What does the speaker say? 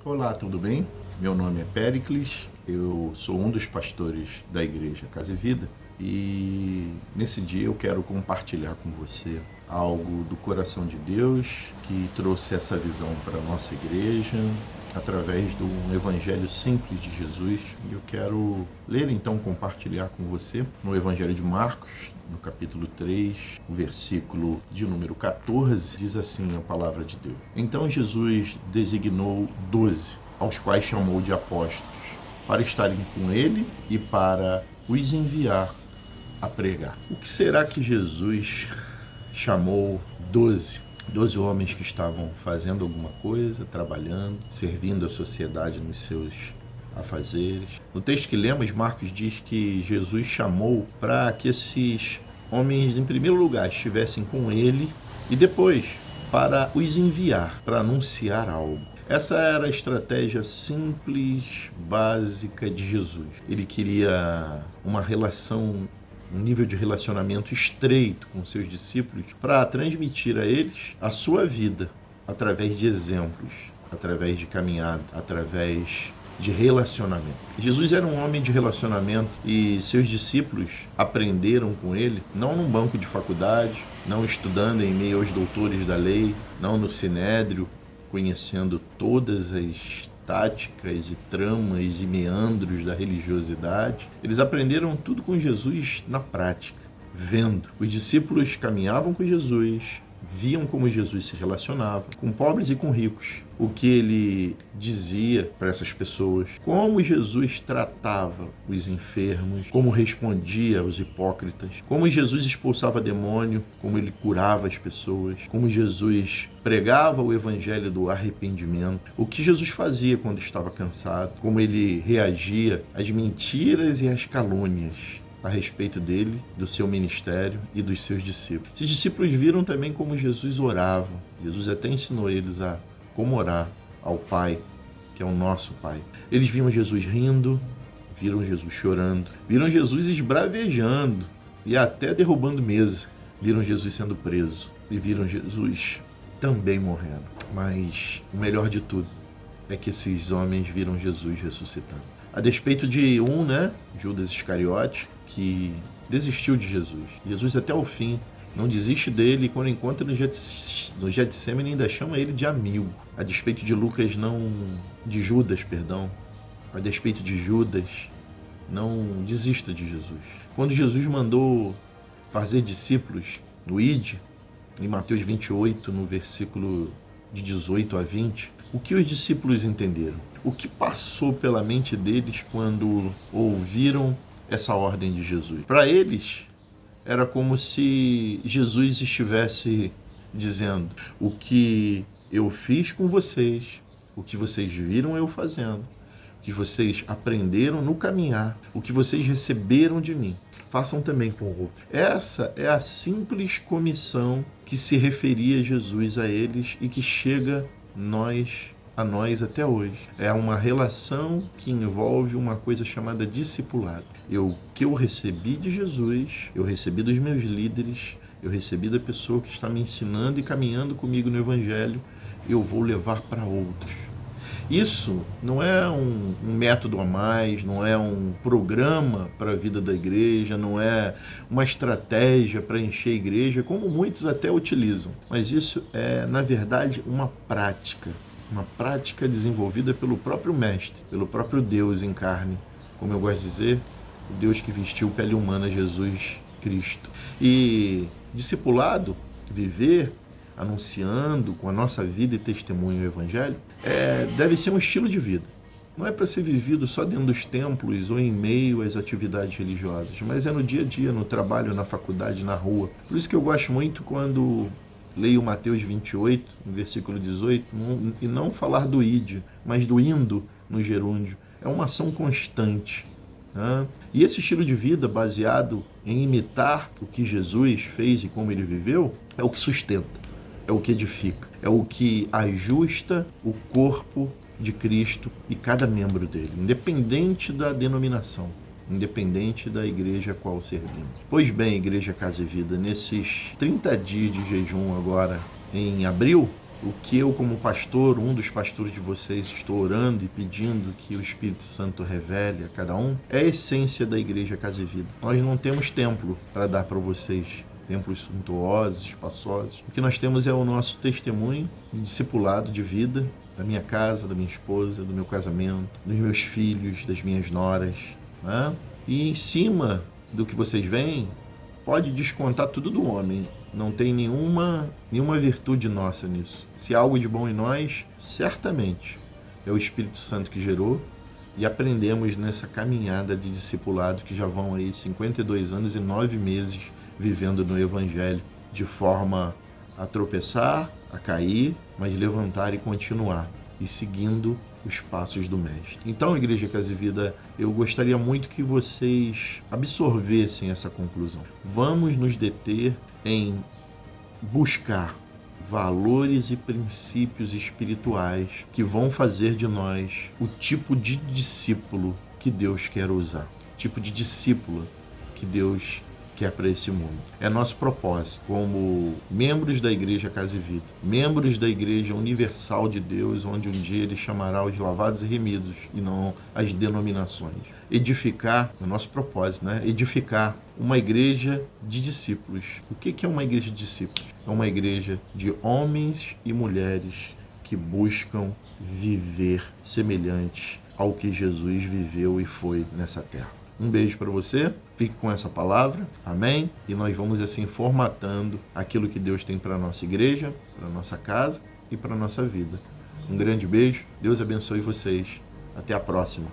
Olá, tudo bem? Meu nome é Péricles, eu sou um dos pastores da Igreja Casa e Vida e nesse dia eu quero compartilhar com você algo do coração de Deus que trouxe essa visão para a nossa igreja através de um evangelho simples de Jesus. Eu quero ler então, compartilhar com você no Evangelho de Marcos, no capítulo 3, o versículo de número 14, diz assim a palavra de Deus. Então Jesus designou 12, aos quais chamou de apóstolos, para estarem com ele e para os enviar a pregar. O que será que Jesus chamou 12 homens que estavam fazendo alguma coisa, trabalhando, servindo a sociedade nos seus afazeres? No texto que lemos, Marcos diz que Jesus chamou para que esses homens, em primeiro lugar, estivessem com ele e depois para os enviar, para anunciar algo. Essa era a estratégia simples, básica de Jesus. Ele queria uma relação, um nível de relacionamento estreito com seus discípulos para transmitir a eles a sua vida através de exemplos, através de caminhada, através de relacionamento. Jesus era um homem de relacionamento e seus discípulos aprenderam com ele, não num banco de faculdade, não estudando em meio aos doutores da lei, não no sinédrio, conhecendo todas as táticas e tramas e meandros da religiosidade. Eles aprenderam tudo com Jesus na prática, vendo. Os discípulos caminhavam com Jesus, viam como Jesus se relacionava com pobres e com ricos, o que ele dizia para essas pessoas, como Jesus tratava os enfermos, como respondia aos hipócritas, como Jesus expulsava demônio, como ele curava as pessoas, como Jesus pregava o evangelho do arrependimento, o que Jesus fazia quando estava cansado, como ele reagia às mentiras e às calúnias a respeito dele, do seu ministério e dos seus discípulos. Esses discípulos viram também como Jesus orava. Jesus até ensinou eles a como orar ao Pai, que é o nosso Pai. Eles viam Jesus rindo, viram Jesus chorando, viram Jesus esbravejando e até derrubando mesa. Viram Jesus sendo preso e viram Jesus também morrendo. Mas o melhor de tudo é que esses homens viram Jesus ressuscitando. A despeito de Judas Iscariote, que desistiu de Jesus. Jesus até o fim não desiste dele e quando encontra no Getsemane ainda chama ele de amigo. A despeito de Judas, a despeito de Judas, não desista de Jesus. Quando Jesus mandou fazer discípulos no Ide, em Mateus 28, no versículo de 18 a 20, o que os discípulos entenderam? O que passou pela mente deles quando ouviram essa ordem de Jesus? Para eles, era como se Jesus estivesse dizendo: o que eu fiz com vocês, o que vocês viram eu fazendo, o que vocês aprenderam no caminhar, o que vocês receberam de mim, façam também com o outro. Essa é a simples comissão que se referia a Jesus a eles e que chega a nós até hoje. É uma relação que envolve uma coisa chamada discipulado. O que eu recebi de Jesus, eu recebi dos meus líderes, eu recebi da pessoa que está me ensinando e caminhando comigo no Evangelho, eu vou levar para outros. Isso não é um método a mais, não é um programa para a vida da igreja, não é uma estratégia para encher a igreja, como muitos até utilizam. Mas isso é, na verdade, uma prática desenvolvida pelo próprio Mestre, pelo próprio Deus em carne, como eu gosto de dizer, o Deus que vestiu pele humana, Jesus Cristo. E discipulado, viver anunciando com a nossa vida e testemunho o Evangelho, deve ser um estilo de vida. Não é para ser vivido só dentro dos templos ou em meio às atividades religiosas, mas é no dia a dia, no trabalho, na faculdade, na rua. Por isso que eu gosto muito quando leio Mateus 28, no versículo 18, e não falar do ide, mas do indo no gerúndio. É uma ação constante. E esse estilo de vida baseado em imitar o que Jesus fez e como ele viveu, é o que sustenta, é o que edifica, é o que ajusta o corpo de Cristo e cada membro dele, independente da denominação, independente da igreja a qual servimos. Pois bem, Igreja Casa e Vida, nesses 30 dias de jejum agora em abril, O que eu, como pastor, um dos pastores de vocês, estou orando e pedindo que o Espírito Santo revele a cada um, é a essência da Igreja Casa e Vida. Nós não temos templo para dar para vocês, templos suntuosos, espaçosos. O que nós temos é o nosso testemunho de discipulado de vida, da minha casa, da minha esposa, do meu casamento, dos meus filhos, das minhas noras, né? E em cima do que vocês veem, pode descontar tudo do homem. Não tem nenhuma virtude nossa nisso. Se há algo de bom em nós, certamente é o Espírito Santo que gerou, e aprendemos nessa caminhada de discipulado que já vão aí 52 anos e 9 meses vivendo no Evangelho, de forma a tropeçar, a cair, mas levantar e continuar, e seguindo os passos do Mestre. Então, Igreja Casa e Vida, eu gostaria muito que vocês absorvessem essa conclusão. Vamos nos deter em buscar valores e princípios espirituais que vão fazer de nós o tipo de discípulo que Deus quer usar, o tipo de discípulo que Deus quer para esse mundo. É nosso propósito como membros da Igreja Casa e Vida, membros da Igreja Universal de Deus, onde um dia Ele chamará os lavados e remidos e não as denominações. Edificar, é nosso propósito, né? Edificar uma igreja de discípulos. O que é uma igreja de discípulos? É uma igreja de homens e mulheres que buscam viver semelhantes ao que Jesus viveu e foi nessa terra. Um beijo para você, fique com essa palavra, amém? E nós vamos assim formatando aquilo que Deus tem para a nossa igreja, para a nossa casa e para a nossa vida. Um grande beijo, Deus abençoe vocês, até a próxima.